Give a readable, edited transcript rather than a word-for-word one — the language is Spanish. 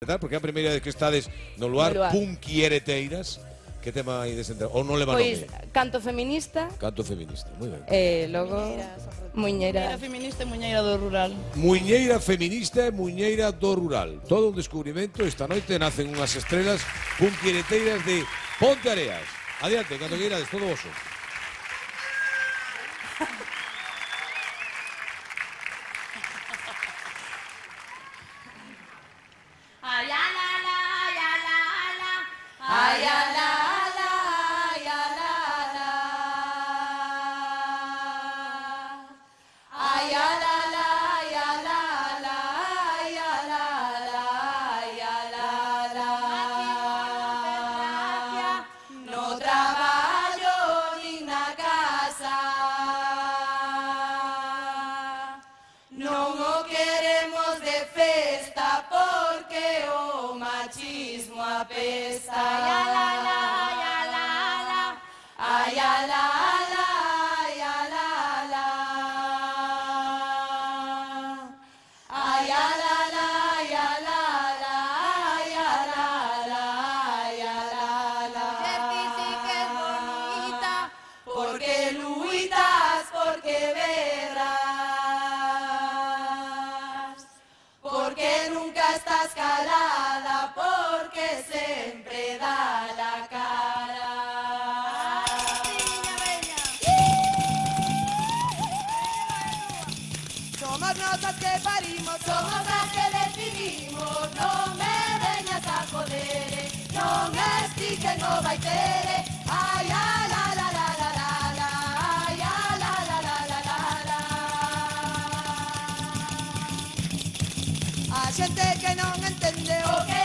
empezar, porque é a primeira vez que estades no lugar Punquiereteiras. Que tema aí desentrado? Ou non leva nome? Pois, canto feminista. Canto feminista, moi ben. Logo, muiñeira. Muñeira feminista e muñeira do rural. Muñeira feminista e muñeira do rural. Todo un descubrimento. Esta noite nacen unhas estrelas punquiereteiras de Ponte Areas. Adiante, cando queirades, todo oso. Ay, la, la, ya, la, la. Ay, la, la, ya, la, la. Ay, la, la, ya, la, la. Ya, la, la, ya, la, la. No traballo nin na casa. Non o queremos de festa porque o machismo apesta. Ya la la, ya la la. Ay, ya la la, ya la la. Ay, ya la la, ya la la. Ya la la, ya la la. Sí que es bonita porque luitas, porque berras, porque nunca estás calada, porque siempre da la cara. Somos nosas que parimos, somos las que decidimos. No me veñas a joder, no me expliques, no vai ter. Ay, la la la la la la la. Ay, la la la la la la la. A xente que non entende o que